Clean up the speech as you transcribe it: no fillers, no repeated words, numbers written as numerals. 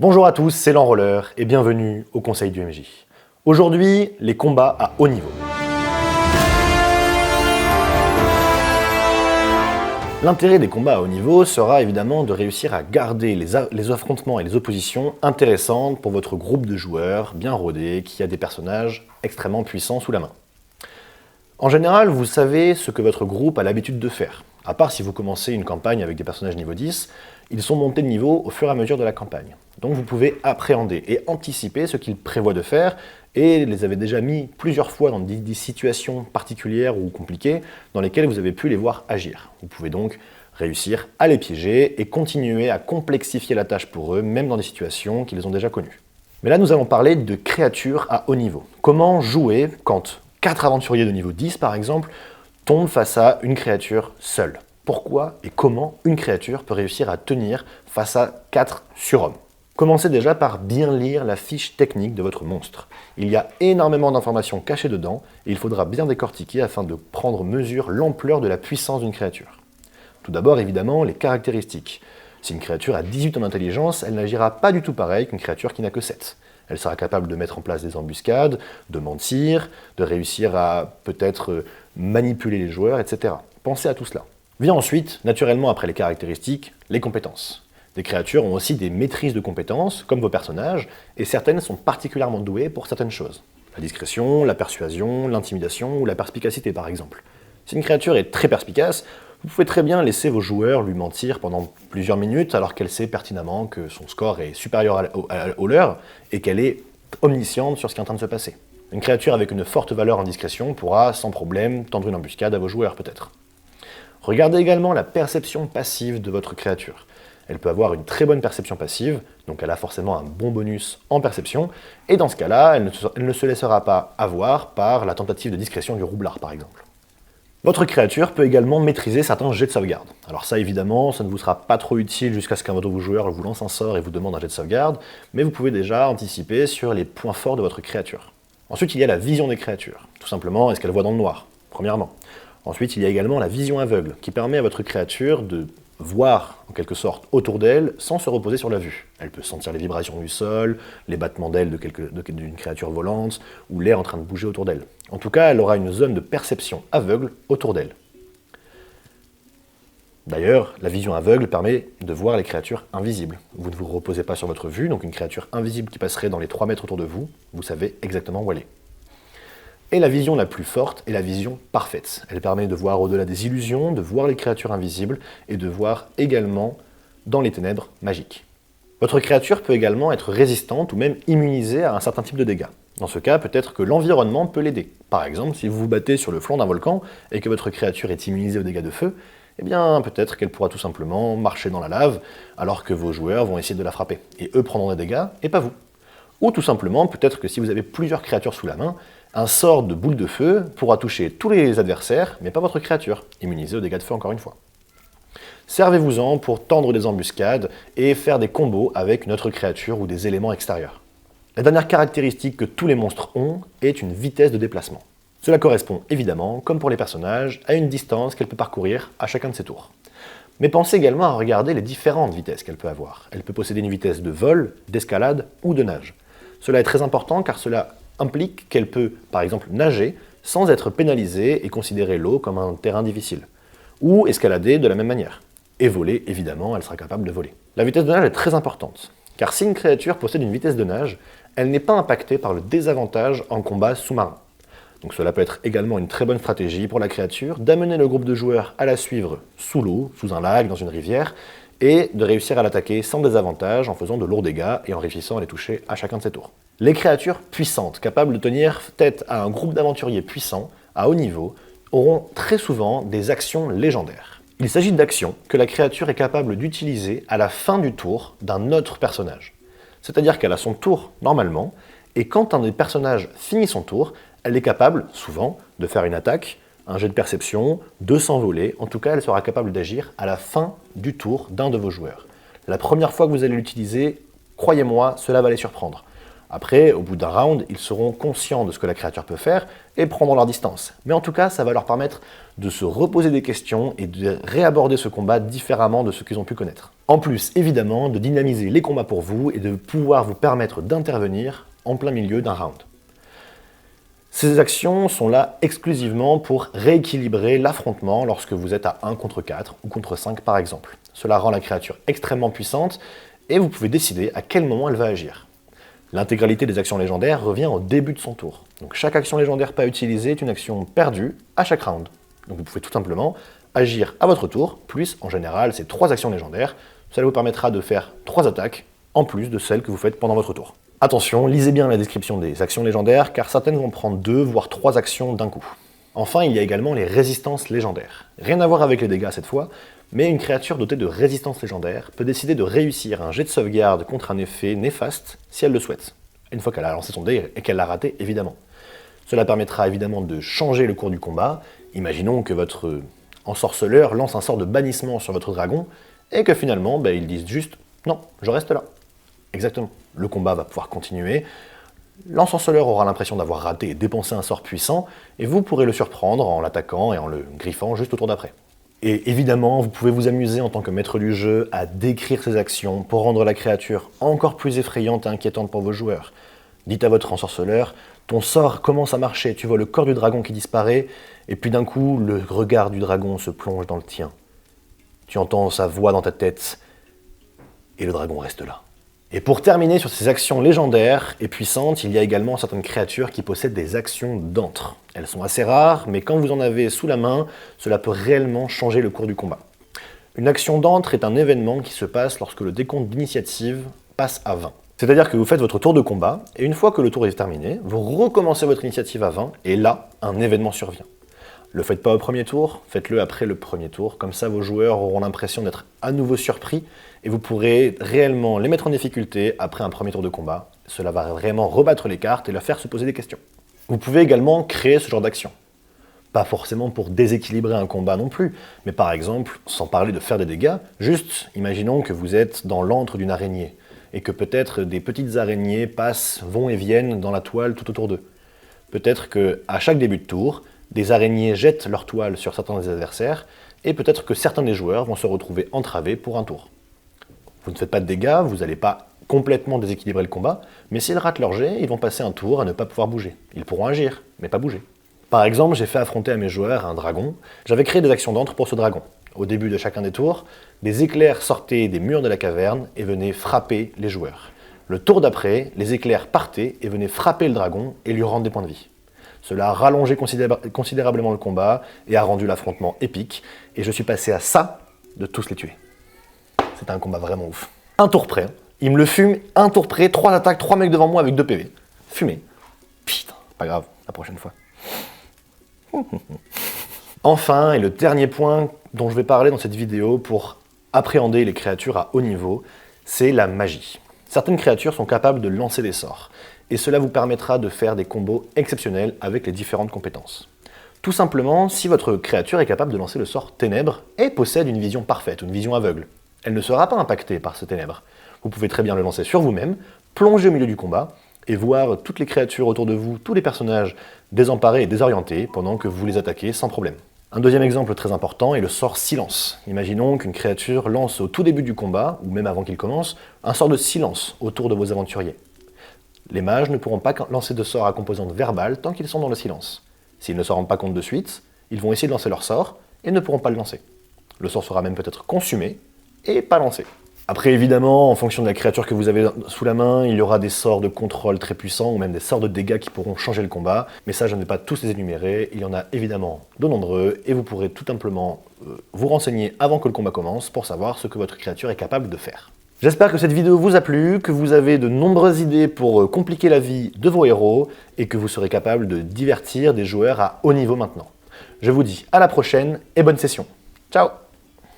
Bonjour à tous, c'est l'Enrolleur et bienvenue au Conseil du MJ. Aujourd'hui, les combats à haut niveau. L'intérêt des combats à haut niveau sera évidemment de réussir à garder les affrontements et les oppositions intéressantes pour votre groupe de joueurs bien rodés qui a des personnages extrêmement puissants sous la main. En général, vous savez ce que votre groupe a l'habitude de faire. À part si vous commencez une campagne avec des personnages niveau 10, ils sont montés de niveau au fur et à mesure de la campagne. Donc vous pouvez appréhender et anticiper ce qu'ils prévoient de faire et les avez déjà mis plusieurs fois dans des situations particulières ou compliquées dans lesquelles vous avez pu les voir agir. Vous pouvez donc réussir à les piéger et continuer à complexifier la tâche pour eux, même dans des situations qu'ils ont déjà connues. Mais là, nous allons parler de créatures à haut niveau. Comment jouer quand 4 aventuriers de niveau 10, par exemple, tombent face à une créature seule? Pourquoi et comment une créature peut réussir à tenir face à 4 surhommes? Commencez déjà par bien lire la fiche technique de votre monstre. Il y a énormément d'informations cachées dedans et il faudra bien décortiquer afin de prendre mesure l'ampleur de la puissance d'une créature. Tout d'abord, évidemment, les caractéristiques. Si une créature a 18 en intelligence, elle n'agira pas du tout pareil qu'une créature qui n'a que 7. Elle sera capable de mettre en place des embuscades, de mentir, de réussir à peut-être manipuler les joueurs, etc. Pensez à tout cela. Vient ensuite, naturellement après les caractéristiques, les compétences. Des créatures ont aussi des maîtrises de compétences, comme vos personnages, et certaines sont particulièrement douées pour certaines choses. La discrétion, la persuasion, l'intimidation ou la perspicacité par exemple. Si une créature est très perspicace, vous pouvez très bien laisser vos joueurs lui mentir pendant plusieurs minutes alors qu'elle sait pertinemment que son score est supérieur au leur et qu'elle est omnisciente sur ce qui est en train de se passer. Une créature avec une forte valeur en discrétion pourra sans problème tendre une embuscade à vos joueurs peut-être. Regardez également la perception passive de votre créature. Elle peut avoir une très bonne perception passive, donc elle a forcément un bon bonus en perception, et dans ce cas-là, elle ne se laissera pas avoir par la tentative de discrétion du roublard par exemple. Votre créature peut également maîtriser certains jets de sauvegarde. Alors ça évidemment, ça ne vous sera pas trop utile jusqu'à ce qu'un de vos joueurs vous lance un sort et vous demande un jet de sauvegarde, mais vous pouvez déjà anticiper sur les points forts de votre créature. Ensuite, il y a la vision des créatures. Tout simplement, est-ce qu'elle voit dans le noir, premièrement. Ensuite, il y a également la vision aveugle, qui permet à votre créature de voir, en quelque sorte, autour d'elle, sans se reposer sur la vue. Elle peut sentir les vibrations du sol, les battements d'ailes d'une créature volante, ou l'air en train de bouger autour d'elle. En tout cas, elle aura une zone de perception aveugle autour d'elle. D'ailleurs, la vision aveugle permet de voir les créatures invisibles. Vous ne vous reposez pas sur votre vue, donc une créature invisible qui passerait dans les 3 mètres autour de vous, vous savez exactement où elle est. Et la vision la plus forte est la vision parfaite. Elle permet de voir au-delà des illusions, de voir les créatures invisibles et de voir également dans les ténèbres magiques. Votre créature peut également être résistante ou même immunisée à un certain type de dégâts. Dans ce cas, peut-être que l'environnement peut l'aider. Par exemple, si vous vous battez sur le flanc d'un volcan et que votre créature est immunisée aux dégâts de feu, eh bien peut-être qu'elle pourra tout simplement marcher dans la lave alors que vos joueurs vont essayer de la frapper. Et eux prendront des dégâts et pas vous. Ou tout simplement, peut-être que si vous avez plusieurs créatures sous la main, un sort de boule de feu pourra toucher tous les adversaires, mais pas votre créature, immunisée aux dégâts de feu encore une fois. Servez-vous-en pour tendre des embuscades et faire des combos avec une autre créature ou des éléments extérieurs. La dernière caractéristique que tous les monstres ont est une vitesse de déplacement. Cela correspond évidemment, comme pour les personnages, à une distance qu'elle peut parcourir à chacun de ses tours. Mais pensez également à regarder les différentes vitesses qu'elle peut avoir. Elle peut posséder une vitesse de vol, d'escalade ou de nage. Cela est très important car cela implique qu'elle peut, par exemple, nager sans être pénalisée et considérer l'eau comme un terrain difficile. Ou escalader de la même manière. Et voler, évidemment, elle sera capable de voler. La vitesse de nage est très importante, car si une créature possède une vitesse de nage, elle n'est pas impactée par le désavantage en combat sous-marin. Donc cela peut être également une très bonne stratégie pour la créature d'amener le groupe de joueurs à la suivre sous l'eau, sous un lac, dans une rivière, et de réussir à l'attaquer sans désavantage en faisant de lourds dégâts et en réussissant à les toucher à chacun de ses tours. Les créatures puissantes, capables de tenir tête à un groupe d'aventuriers puissants, à haut niveau, auront très souvent des actions légendaires. Il s'agit d'actions que la créature est capable d'utiliser à la fin du tour d'un autre personnage. C'est-à-dire qu'elle a son tour normalement, et quand un des personnages finit son tour, elle est capable, souvent, de faire une attaque, un jet de perception, de s'envoler, en tout cas elle sera capable d'agir à la fin du tour d'un de vos joueurs. La première fois que vous allez l'utiliser, croyez-moi, cela va les surprendre. Après, au bout d'un round, ils seront conscients de ce que la créature peut faire et prendront leur distance. Mais en tout cas, ça va leur permettre de se reposer des questions et de réaborder ce combat différemment de ce qu'ils ont pu connaître. En plus, évidemment, de dynamiser les combats pour vous et de pouvoir vous permettre d'intervenir en plein milieu d'un round. Ces actions sont là exclusivement pour rééquilibrer l'affrontement lorsque vous êtes à 1 contre 4 ou contre 5 par exemple. Cela rend la créature extrêmement puissante et vous pouvez décider à quel moment elle va agir. L'intégralité des actions légendaires revient au début de son tour. Donc chaque action légendaire pas utilisée est une action perdue à chaque round. Donc vous pouvez tout simplement agir à votre tour, plus en général c'est 3 actions légendaires. Cela vous permettra de faire 3 attaques en plus de celles que vous faites pendant votre tour. Attention, lisez bien la description des actions légendaires car certaines vont prendre 2 voire 3 actions d'un coup. Enfin, il y a également les résistances légendaires. Rien à voir avec les dégâts cette fois, mais une créature dotée de résistance légendaire peut décider de réussir un jet de sauvegarde contre un effet néfaste si elle le souhaite. Une fois qu'elle a lancé son dé et qu'elle l'a raté, évidemment. Cela permettra évidemment de changer le cours du combat. Imaginons que votre ensorceleur lance un sort de bannissement sur votre dragon et que finalement, ils disent juste « Non, je reste là ». Exactement. Le combat va pouvoir continuer. L'ensorceleur aura l'impression d'avoir raté et dépensé un sort puissant, et vous pourrez le surprendre en l'attaquant et en le griffant juste au tour d'après. Et évidemment, vous pouvez vous amuser en tant que maître du jeu à décrire ses actions pour rendre la créature encore plus effrayante et inquiétante pour vos joueurs. Dites à votre ensorceleur, ton sort commence à marcher, tu vois le corps du dragon qui disparaît, et puis d'un coup, le regard du dragon se plonge dans le tien. Tu entends sa voix dans ta tête, et le dragon reste là. Et pour terminer sur ces actions légendaires et puissantes, il y a également certaines créatures qui possèdent des actions d'antre. Elles sont assez rares, mais quand vous en avez sous la main, cela peut réellement changer le cours du combat. Une action d'antre est un événement qui se passe lorsque le décompte d'initiative passe à 20. C'est-à-dire que vous faites votre tour de combat, et une fois que le tour est terminé, vous recommencez votre initiative à 20, et là, un événement survient. Le faites pas au premier tour, faites-le après le premier tour, comme ça vos joueurs auront l'impression d'être à nouveau surpris, et vous pourrez réellement les mettre en difficulté après un premier tour de combat. Cela va vraiment rebattre les cartes et leur faire se poser des questions. Vous pouvez également créer ce genre d'action. Pas forcément pour déséquilibrer un combat non plus, mais par exemple, sans parler de faire des dégâts, juste imaginons que vous êtes dans l'antre d'une araignée, et que peut-être des petites araignées passent, vont et viennent dans la toile tout autour d'eux. Peut-être qu'à chaque début de tour, des araignées jettent leur toile sur certains des adversaires, et peut-être que certains des joueurs vont se retrouver entravés pour un tour. Vous ne faites pas de dégâts, vous n'allez pas complètement déséquilibrer le combat, mais s'ils ratent leur jet, ils vont passer un tour à ne pas pouvoir bouger. Ils pourront agir, mais pas bouger. Par exemple, j'ai fait affronter à mes joueurs un dragon. J'avais créé des actions d'antre pour ce dragon. Au début de chacun des tours, des éclairs sortaient des murs de la caverne et venaient frapper les joueurs. Le tour d'après, les éclairs partaient et venaient frapper le dragon et lui rendre des points de vie. Cela a rallongé considérablement le combat et a rendu l'affrontement épique, et je suis passé à ça de tous les tuer. C'était un combat vraiment ouf. Un tour près, il me le fume, un tour près, 3 attaques, 3 mecs devant moi avec 2 PV. Fumé. Putain, pas grave, la prochaine fois. Enfin, et le dernier point dont je vais parler dans cette vidéo pour appréhender les créatures à haut niveau, c'est la magie. Certaines créatures sont capables de lancer des sorts, et cela vous permettra de faire des combos exceptionnels avec les différentes compétences. Tout simplement, si votre créature est capable de lancer le sort Ténèbres et possède une vision parfaite, une vision aveugle, elle ne sera pas impactée par ce Ténèbres. Vous pouvez très bien le lancer sur vous-même, plonger au milieu du combat, et voir toutes les créatures autour de vous, tous les personnages désemparés et désorientés pendant que vous les attaquez sans problème. Un deuxième exemple très important est le sort Silence. Imaginons qu'une créature lance au tout début du combat, ou même avant qu'il commence, un sort de silence autour de vos aventuriers. Les mages ne pourront pas lancer de sorts à composante verbale tant qu'ils sont dans le silence. S'ils ne s'en rendent pas compte de suite, ils vont essayer de lancer leur sort et ne pourront pas le lancer. Le sort sera même peut-être consumé et pas lancé. Après, évidemment, en fonction de la créature que vous avez sous la main, il y aura des sorts de contrôle très puissants ou même des sorts de dégâts qui pourront changer le combat. Mais ça, je ne vais pas tous les énumérer. Il y en a évidemment de nombreux et vous pourrez tout simplement vous renseigner avant que le combat commence pour savoir ce que votre créature est capable de faire. J'espère que cette vidéo vous a plu, que vous avez de nombreuses idées pour compliquer la vie de vos héros et que vous serez capable de divertir des joueurs à haut niveau maintenant. Je vous dis à la prochaine et bonne session. Ciao!